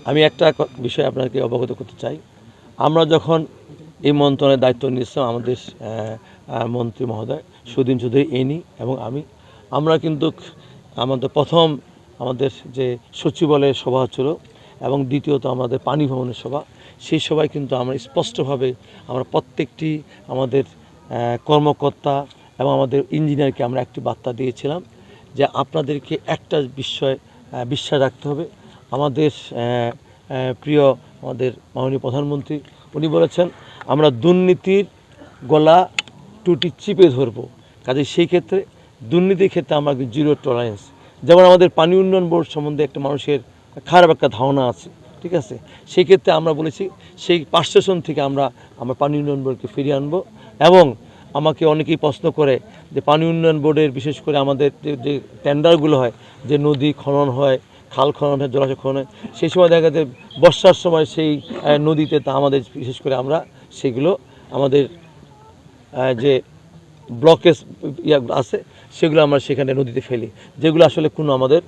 আমি একটা বিষয় আপনাকে অবগত করতে চাই। আমরা যখন এই মন্ত্রণালয়ের দায়িত্ব নিয়েছিলাম, আমাদের মন্ত্রী মহোদয় সুদিন চৌধুরী এনি এবং আমরা কিন্তু আমাদের প্রথম আমাদের যে সচিবালয়ের সভা ছিল এবং দ্বিতীয়ত আমাদের পানি ভবনের সভা, সেই সভায় কিন্তু আমরা স্পষ্টভাবে আমরা প্রত্যেকটি আমাদের কর্মকর্তা এবং আমাদের ইঞ্জিনিয়ারকে আমরা একটি বার্তা দিয়েছিলাম যে আপনাদেরকে একটা বিষয় বিশ্বাস রাখতে হবে। আমাদের প্রিয় আমাদের মাননীয় প্রধানমন্ত্রী উনি বলেছেন আমরা দুর্নীতির গলা টুটি চিপে ধরব। কাজে সেই ক্ষেত্রে দুর্নীতির ক্ষেত্রে আমরা জিরো টলারেন্স। যেমন আমাদের পানি উন্নয়ন বোর্ড সম্বন্ধে একটা মানুষের খারাপ একটা ধারণা আছে, ঠিক আছে, সেই ক্ষেত্রে আমরা বলেছি সেই পার্সেশন থেকে আমরা পানি উন্নয়ন বোর্ডকে ফিরিয়ে আনবো। এবং আমাকে অনেকেই প্রশ্ন করে যে পানি উন্নয়ন বোর্ডের বিশেষ করে আমাদের যে টেন্ডারগুলো হয়, যে নদী খনন হয়, খাল খনন হয়, জলাশয় খনন হয়, সেই সময় দেখা যায় বর্ষার সময় সেই নদীতে তা আমাদের বিশেষ করে আমরা সেগুলো আমাদের যে ব্লকেজ আছে সেগুলো আমরা সেখানে নদীতে ফেলি, যেগুলো আসলে কোনো আমাদের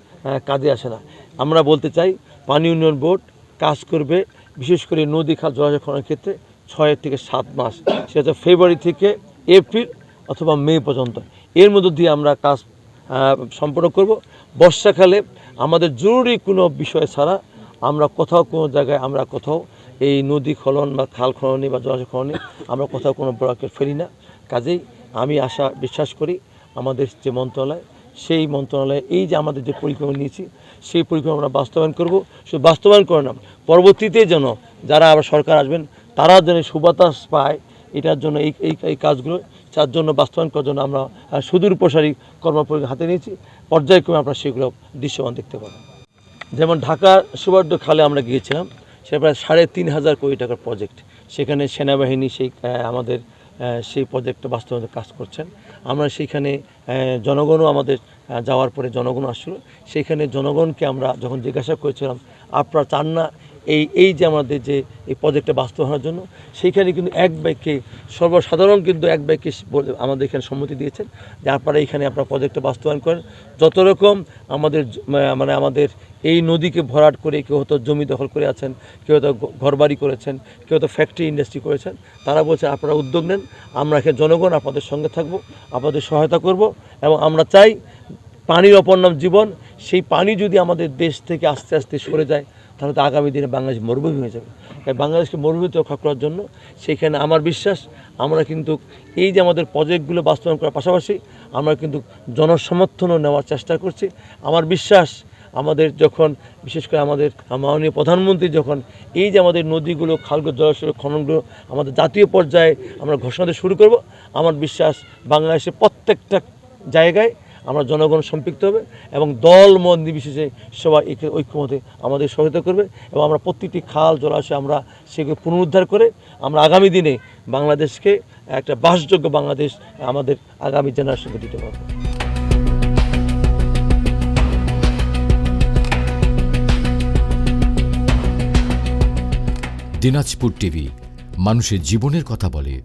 কাজে আসে না। আমরা বলতে চাই পানি উন্নয়ন বোর্ড কাজ করবে বিশেষ করে নদী খাল জলাশয় খননের ক্ষেত্রে 6 থেকে 7 মাস, সেটা হচ্ছে ফেব্রুয়ারি থেকে এপ্রিল অথবা মে পর্যন্ত। এর মধ্য দিয়ে আমরা কাজ সম্পন্ন করব। বর্ষাকালে আমাদের জরুরি কোনো বিষয় ছাড়া আমরা কোথাও কোনো জায়গায় আমরা কোথাও এই নদী খনন বা খাল খননে বা জলাশয় খননে আমরা কোথাও কোনো ব্লকে ফেলি না। কাজেই আমি বিশ্বাস করি আমাদের যে মন্ত্রণালয়, সেই মন্ত্রণালয়ে এই যে আমাদের যে পরিকল্পনা নিয়েছি সেই পরিকল্পনা আমরা বাস্তবায়ন করব। শুধু বাস্তবায়ন করে না, পরবর্তীতে যেন যারা আবার সরকার আসবেন তারা যেন সুবাতাস পায়, এটার জন্য এই কাজগুলো তার জন্য বাস্তবায়ন করার জন্য আমরা সুদূর প্রসারী কর্মপরিকল্পনা হাতে নিয়েছি। পর্যায়ক্রমে আপনারা সেগুলো দৃশ্যমান দেখতে পাবেন। যেমন ঢাকা সুবর্ণ খালে আমরা গিয়েছিলাম, সেটা প্রায় 3,500 কোটি টাকার প্রজেক্ট। সেখানে সেনাবাহিনী সেই আমাদের সেই প্রজেক্টটা বাস্তবায়নের কাজ করছেন। আমরা সেইখানে জনগণও আমাদের যাওয়ার পরে জনগণ আসলো, সেইখানে জনগণকে আমরা যখন জিজ্ঞাসা করেছিলাম আপনারা চান না এই যে আমাদের যে এই প্রজেক্টটা বাস্তবায়নের জন্য, সেইখানে কিন্তু এক বাক্যে সর্বসাধারণ কিন্তু এক বাক্যে আমাদের এখানে সম্মতি দিয়েছেন যে আপনারা এইখানে আপনারা প্রজেক্টটা বাস্তবায়ন করেন। যত রকম আমাদের আমাদের এই নদীকে ভরাট করে কেউ হয়তো জমি দখল করে আছেন, কেউ হয়তো ঘরবাড়ি করেছেন, কেউ হয়তো ফ্যাক্টরি ইন্ডাস্ট্রি করেছেন, তারা বলছে আপনারা উদ্যোগ নেন, আমরা এখানে জনগণ আপনাদের সঙ্গে থাকব, আপনাদের সহায়তা করব। এবং আমরা চাই পানির অপর নাম জীবন, সেই পানি যদি আমাদের দেশ থেকে আস্তে আস্তে সরে যায় তাহলে তো আগামী দিনে বাংলাদেশ মরুভূমি হয়ে যাবে। তাই বাংলাদেশকে মরুভূমিতে রক্ষা করার জন্য সেইখানে আমার বিশ্বাস আমরা কিন্তু এই যে আমাদের প্রজেক্টগুলো বাস্তবায়ন করার পাশাপাশি আমরা কিন্তু জনসমর্থনও নেওয়ার চেষ্টা করছি। আমার বিশ্বাস আমাদের যখন বিশেষ করে আমাদের মাননীয় প্রধানমন্ত্রী যখন এই যে আমাদের নদীগুলো খালগুলো জলাশয় খননগুলো আমাদের জাতীয় পর্যায়ে আমরা ঘোষণা দিয়ে শুরু করব, আমার বিশ্বাস বাংলাদেশের প্রত্যেকটা জায়গায় আমরা জনগণ সম্পৃক্ত হবে এবং দল মত নির্বিশেষে সবাই ঐক্যমতে আমাদের সহায়তা করবে এবং আমরা প্রতিটি খাল জলাশয় আমরা সেগুলো পুনরুদ্ধার করে আমরা আগামী দিনে বাংলাদেশকে একটা বাসযোগ্য বাংলাদেশ আমাদের আগামী জেনারেশনকে দিতে পারব। দিনাজপুর টিভি, মানুষের জীবনের কথা বলে।